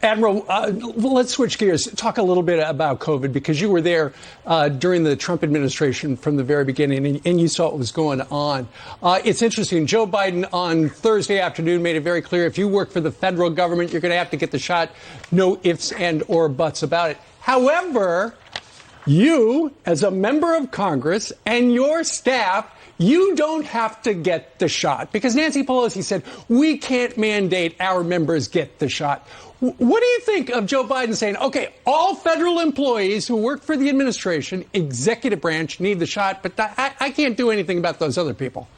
Admiral, let's switch gears. Talk a little bit about COVID, because you were there during the Trump administration from the very beginning, and you saw what was going on. It's interesting. Joe Biden on Thursday afternoon made it very clear, if you work for the federal government, you're going to have to get the shot. No ifs and or buts about it. However, you, as a member of Congress, and your staff, you don't have to get the shot, because Nancy Pelosi said we can't mandate our members get the shot. What do you think of Joe Biden saying, OK, all federal employees who work for the administration, executive branch, need the shot, but I can't do anything about those other people?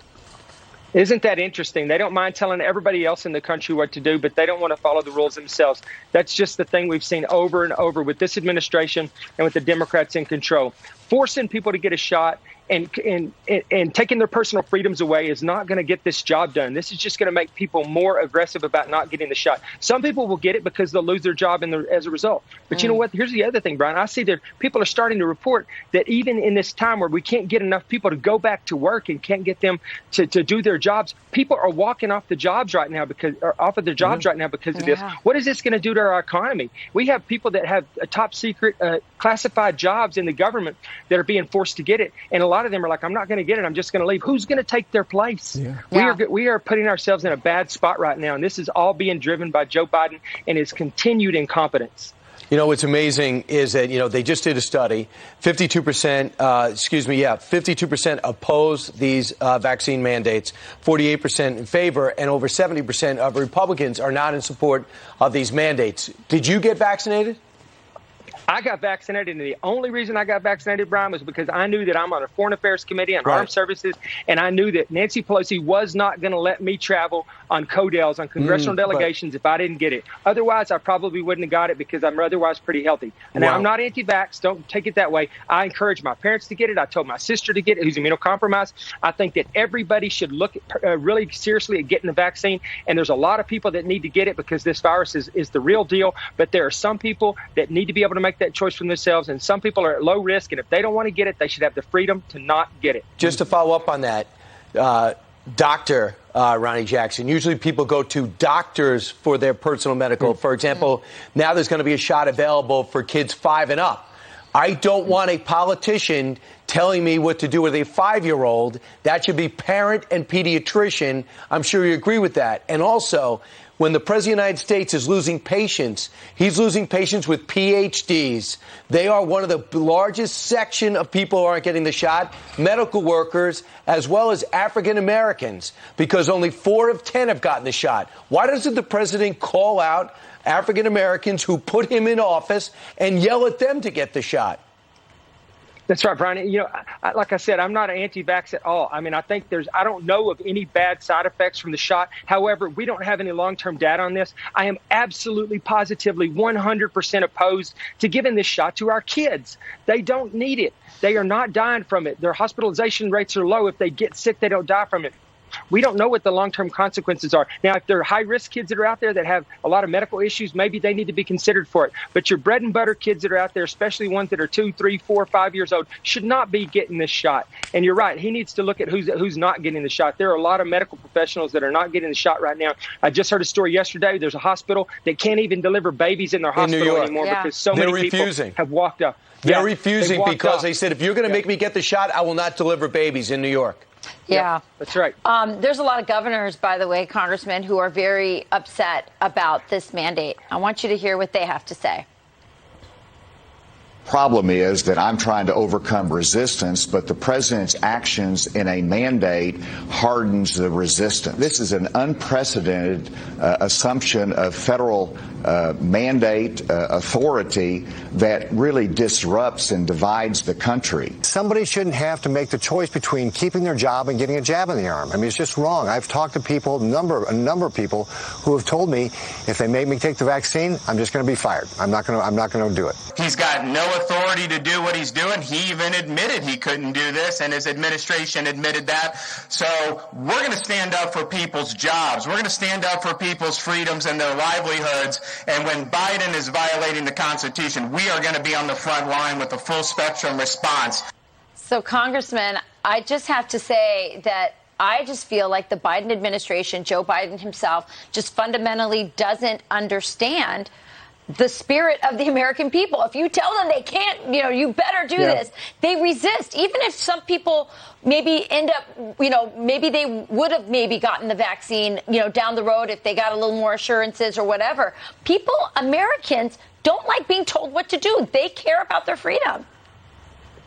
Isn't that interesting? They don't mind telling everybody else in the country what to do, but they don't want to follow the rules themselves. That's just the thing we've seen over and over with this administration and with the Democrats in control. Forcing people to get a shot and taking their personal freedoms away is not going to get this job done. This is just going to make people more aggressive about not getting the shot. Some people will get it because they'll lose their job as a result. But you know what? Here's the other thing, Brian. I see that people are starting to report that even in this time where we can't get enough people to go back to work and can't get them to do their jobs, people are walking off the jobs right now because of this. What is this going to do to our economy? We have people that have top secret classified jobs in the government that are being forced to get it, and a lot of them are like, I'm not going to get it, I'm just going to leave. Who's going to take their place? We are putting ourselves in a bad spot right now, and this is all being driven by Joe Biden and his continued incompetence. You know, what's amazing is that, they just did a study, 52% oppose these vaccine mandates, 48% in favor, and over 70% of Republicans are not in support of these mandates. Did you get vaccinated? I got vaccinated, and the only reason I got vaccinated, Brian, was because I knew that I'm on a Foreign Affairs Committee on Armed Services, and I knew that Nancy Pelosi was not going to let me travel on CODELs, on congressional delegations, if I didn't get it. Otherwise, I probably wouldn't have got it because I'm otherwise pretty healthy. And now I'm not anti-vax. Don't take it that way. I encourage my parents to get it. I told my sister to get it, who's immunocompromised. I think that everybody should look really seriously at getting the vaccine, and there's a lot of people that need to get it because this virus is the real deal, but there are some people that need to be able to make that choice for themselves, and some people are at low risk, and if they don't want to get it, they should have the freedom to not get it. Just to follow up on that, Dr. Ronny Jackson, usually people go to doctors for their personal medical. For example, now there's going to be a shot available for kids 5 and up. I don't want a politician telling me what to do with a 5-year-old. That should be parent and pediatrician. I'm sure you agree with that. And also, when the President of the United States is losing patients, he's losing patients with PhDs. They are one of the largest section of people who aren't getting the shot, medical workers, as well as African Americans, because only 4 of 10 have gotten the shot. Why doesn't the president call out African Americans who put him in office and yell at them to get the shot? That's right, Brian. Like I said, I'm not an anti-vax at all. I mean, I think I don't know of any bad side effects from the shot. However, we don't have any long-term data on this. I am absolutely, positively, 100% opposed to giving this shot to our kids. They don't need it. They are not dying from it. Their hospitalization rates are low. If they get sick, they don't die from it. We don't know what the long-term consequences are. Now, if there are high-risk kids that are out there that have a lot of medical issues, maybe they need to be considered for it. But your bread and butter kids that are out there, especially ones that are 2, 3, 4, 5 years old, should not be getting this shot. And you're right. He needs to look at who's not getting the shot. There are a lot of medical professionals that are not getting the shot right now. I just heard a story yesterday. There's a hospital that can't even deliver babies in their hospital anymore because so many people have walked up. They're refusing because they said, if you're going to make me get the shot, I will not deliver babies in New York. Yeah, that's right. There's a lot of governors, by the way, congressmen, who are very upset about this mandate. I want you to hear what they have to say. Problem is that I'm trying to overcome resistance, but the president's actions in a mandate hardens the resistance. This is an unprecedented assumption of federal mandate authority that really disrupts and divides the country. Somebody shouldn't have to make the choice between keeping their job and getting a jab in the arm. I mean, it's just wrong. I've talked to people, a number of people who have told me if they make me take the vaccine, I'm just going to be fired. I'm not going to do it. He's got no authority to do what he's doing. He even admitted he couldn't do this, and his administration admitted that. So we're going to stand up for people's jobs. We're going to stand up for people's freedoms and their livelihoods. And when Biden is violating the Constitution, we are going to be on the front line with a full spectrum response. So, Congressman, I just have to say that I just feel like the Biden administration, Joe Biden himself, just fundamentally doesn't understand the spirit of the American people. If you tell them they can't, you better do this, they resist. Even if some people maybe end up, maybe they would have maybe gotten the vaccine, down the road if they got a little more assurances or whatever. People, Americans, don't like being told what to do. They care about their freedom.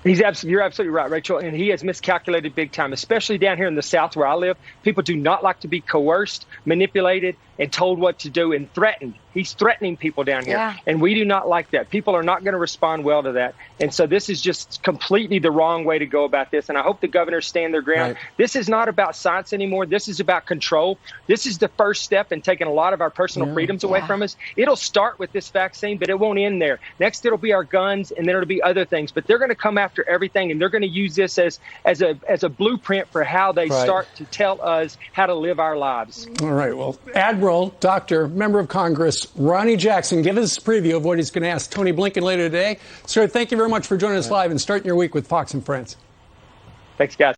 You're absolutely right, Rachel, and he has miscalculated big time, especially down here in the South where I live. People do not like to be coerced, manipulated, and told what to do and threatened. He's threatening people down here, and we do not like that. People are not going to respond well to that, and so this is just completely the wrong way to go about this, and I hope the governors stand their ground. Right. This is not about science anymore. This is about control. This is the first step in taking a lot of our personal freedoms away from us. It'll start with this vaccine, but it won't end there. Next, it'll be our guns, and then it'll be other things, but they're going to come after everything, and they're going to use this as a blueprint for how they start to tell us how to live our lives. All right. Well, Admiral, Doctor, Member of Congress, Ronny Jackson, give us a preview of what he's going to ask Tony Blinken later today. Sir, thank you very much for joining us live and starting your week with Fox and Friends. Thanks, guys.